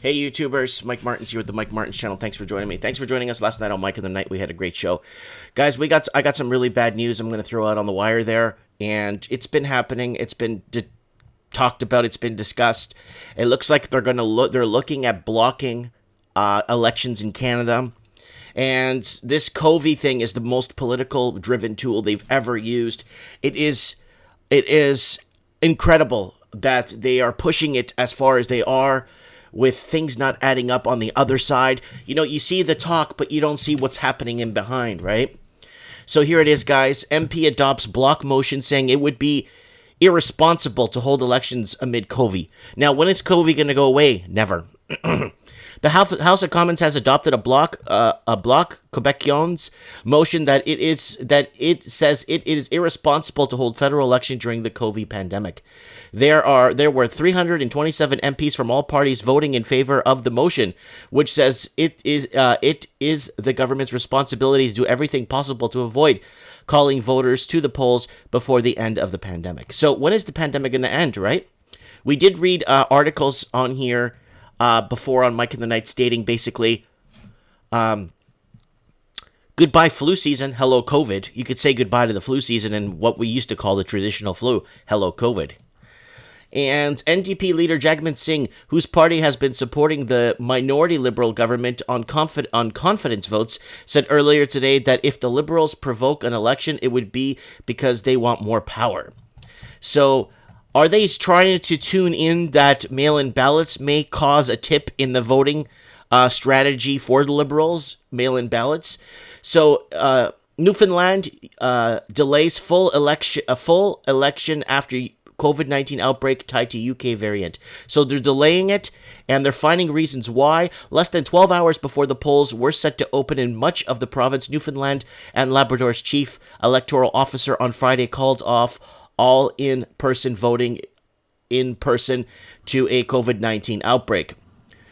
Hey YouTubers, Mike Martins here with the Mike Martins channel. Thanks for joining me. Thanks for joining us last night on Mike in the Night. We had a great show. Guys, I got some really bad news I'm going to throw out on the wire there, and it's been happening. It's been talked about, it's been discussed. It looks like they're looking at blocking elections in Canada. And this COVID thing is the most political driven tool they've ever used. It is incredible that they are pushing it as far as they are, with things not adding up on the other side. You know, you see the talk, but you don't see what's happening in behind, right? So here it is, guys. MP adopts block motion saying it would be irresponsible to hold elections amid COVID. Now, when is COVID going to go away? Never. The House of Commons has adopted a bloc Quebecians motion that it says it is irresponsible to hold federal election during the COVID pandemic. There were 327 MPs from all parties voting in favor of the motion, which says it is the government's responsibility to do everything possible to avoid calling voters to the polls before the end of the pandemic. So when is the pandemic going to end, right? We did read articles on here before on Mike in the Night stating basically, goodbye flu season, hello COVID. You could say goodbye to the flu season and what we used to call the traditional flu, hello COVID. And NDP leader Jagmeet Singh, whose party has been supporting the minority Liberal government on confidence votes, said earlier today that if the Liberals provoke an election, it would be because they want more power. So are they trying to tune in that mail-in ballots may cause a tip in the voting strategy for the Liberals, mail-in ballots? So Newfoundland delays a full election after COVID-19 outbreak tied to UK variant. So they're delaying it, and they're finding reasons why. Less than 12 hours before the polls were set to open in much of the province, Newfoundland and Labrador's chief electoral officer on Friday called off all in-person voting in person to a COVID-19 outbreak.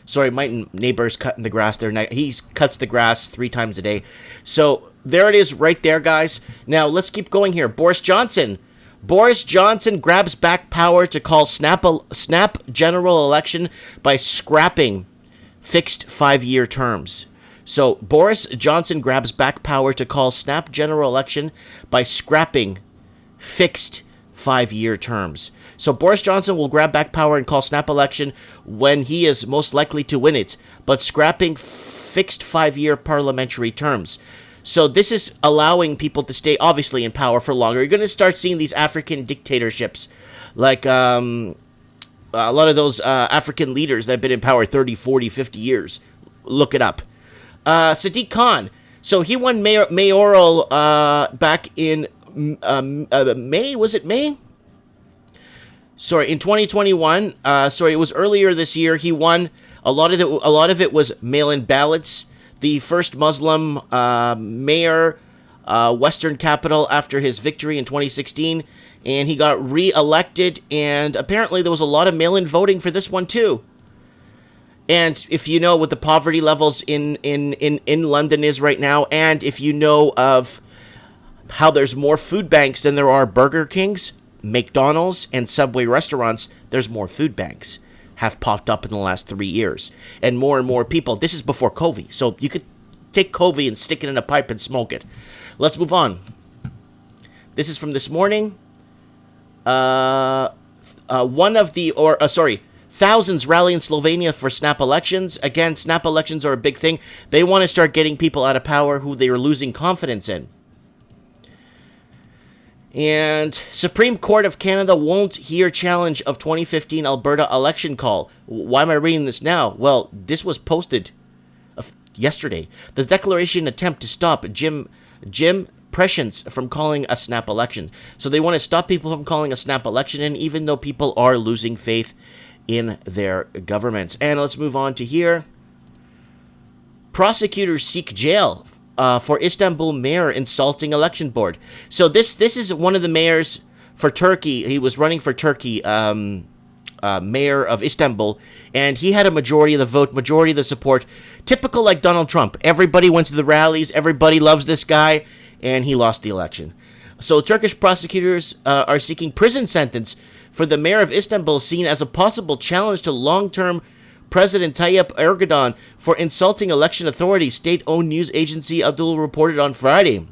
Sorry, my neighbor's cutting the grass there. He cuts the grass 3 times a day. So there it is right there, guys. Now let's keep going here. Boris Johnson grabs back power to call snap general election by scrapping fixed 5-year terms. So Boris Johnson grabs back power to call snap general election by scrapping fixed 5-year terms. So Boris Johnson will grab back power and call snap election when he is most likely to win it, but scrapping fixed 5-year parliamentary terms. So this is allowing people to stay, obviously, in power for longer. You're going to start seeing these African dictatorships, like a lot of those African leaders that have been in power 30, 40, 50 years. Look it up. Sadiq Khan. So he won mayoral back in May. Was it May? Sorry, in 2021. Sorry, it was earlier this year. He won. A lot of it was mail-in ballots. The first Muslim mayor, Western capital, after his victory in 2016, and he got re-elected, and apparently there was a lot of mail-in voting for this one too. And if you know what the poverty levels in London is right now, and if you know of how there's more food banks than there are Burger Kings, McDonald's, and Subway restaurants, there's more food banks have popped up in the last 3 years. And more people. This is before COVID. So you could take COVID and stick it in a pipe and smoke it. Let's move on. This is from this morning. Thousands rally in Slovenia for snap elections. Again, snap elections are a big thing. They want to start getting people out of power who they are losing confidence in. And Supreme Court of Canada won't hear challenge of 2015 Alberta election call. Why am I reading this now? Well, this was posted yesterday. The declaration attempt to stop Jim Prescience from calling a snap election. So they want to stop people from calling a snap election, and even though people are losing faith in their governments. And let's move on to here. Prosecutors seek jail for Istanbul mayor insulting election board. So this is one of the mayors for Turkey. He was running for Turkey, mayor of Istanbul, and he had a majority of the vote, majority of the support. Typical like Donald Trump. Everybody went to the rallies. Everybody loves this guy, and he lost the election. So Turkish prosecutors are seeking prison sentence for the mayor of Istanbul, seen as a possible challenge to long-term President Tayyip Erdogan for insulting election authorities, state-owned news agency Abdul reported on Friday.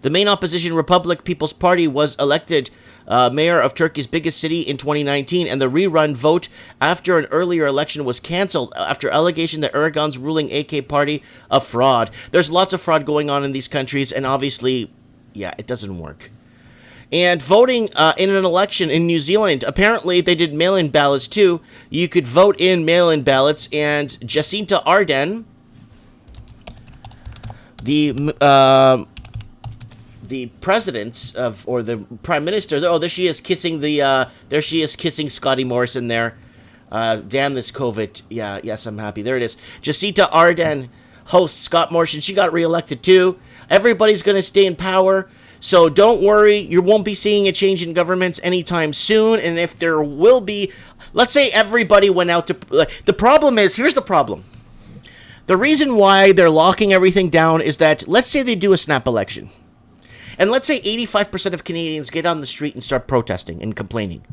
The main opposition Republic People's Party was elected mayor of Turkey's biggest city in 2019, and the rerun vote after an earlier election was canceled after allegation that Erdogan's ruling AK party a fraud. There's lots of fraud going on in these countries, and obviously, yeah, it doesn't work. And voting in an election in New Zealand, apparently they did mail-in ballots too. You could vote in mail-in ballots, and Jacinta Ardern, the president of, or the prime minister, oh, there she is kissing kissing Scotty Morrison there. Damn this COVID. Yeah, yes, I'm happy. There it is. Jacinta Ardern hosts Scott Morrison. She got reelected too. Everybody's going to stay in power. So don't worry, you won't be seeing a change in governments anytime soon. And if there will be, let's say everybody went out to, the problem is, here's the problem. The reason why they're locking everything down is that, let's say they do a snap election. And let's say 85% of Canadians get on the street and start protesting and complaining.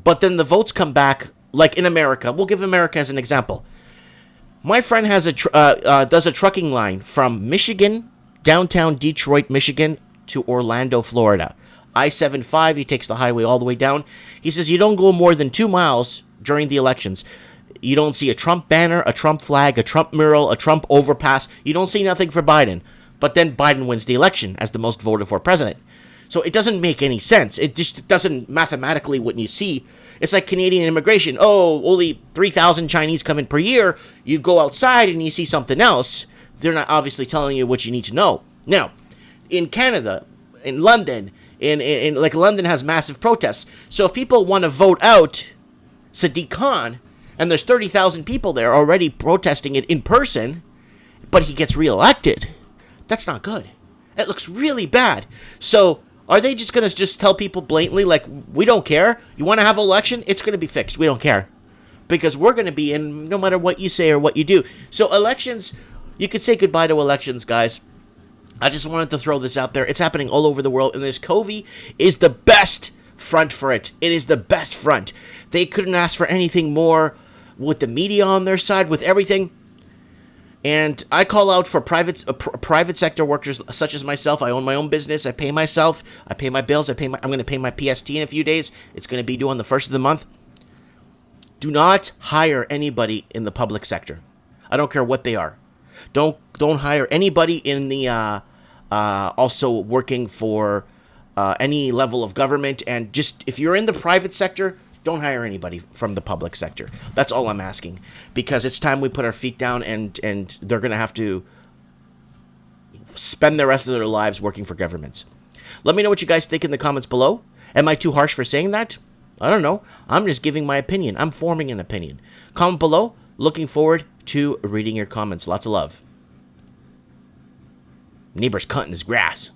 But then the votes come back, like in America. We'll give America as an example. My friend has does a trucking line from Michigan, downtown Detroit, Michigan, to Orlando, Florida. I-75, he takes the highway all the way down. He says you don't go more than 2 miles during the elections. You don't see a Trump banner, a Trump flag, a Trump mural, a Trump overpass. You don't see nothing for Biden. But then Biden wins the election as the most voted for president. So it doesn't make any sense. It just doesn't mathematically what you see. It's like Canadian immigration. Oh, only 3,000 Chinese come in per year. You go outside and you see something else. They're not obviously telling you what you need to know. Now, in Canada, in London, in like London has massive protests. So if people want to vote out Sadiq Khan, and there's 30,000 people there already protesting it in person, but he gets reelected, that's not good. It looks really bad. So are they just going to just tell people blatantly, like, we don't care? You want to have an election? It's going to be fixed. We don't care. Because we're going to be in no matter what you say or what you do. So elections, you could say goodbye to elections, guys. I just wanted to throw this out there. It's happening all over the world, and this COVID is the best front for it. It is the best front. They couldn't ask for anything more with the media on their side, with everything. And I call out for private sector workers such as myself. I own my own business. I pay myself. I pay my bills. I'm going to pay my PST in a few days. It's going to be due on the 1st of the month. Do not hire anybody in the public sector. I don't care what they are. Don't hire anybody in the also working for any level of government. And just if you're in the private sector, don't hire anybody from the public sector. That's all I'm asking. Because it's time we put our feet down, and they're going to have to spend the rest of their lives working for governments. Let me know what you guys think in the comments below. Am I too harsh for saying that? I don't know. I'm just giving my opinion. I'm forming an opinion. Comment below. Looking forward to reading your comments. Lots of love. Neighbor's cutting his grass.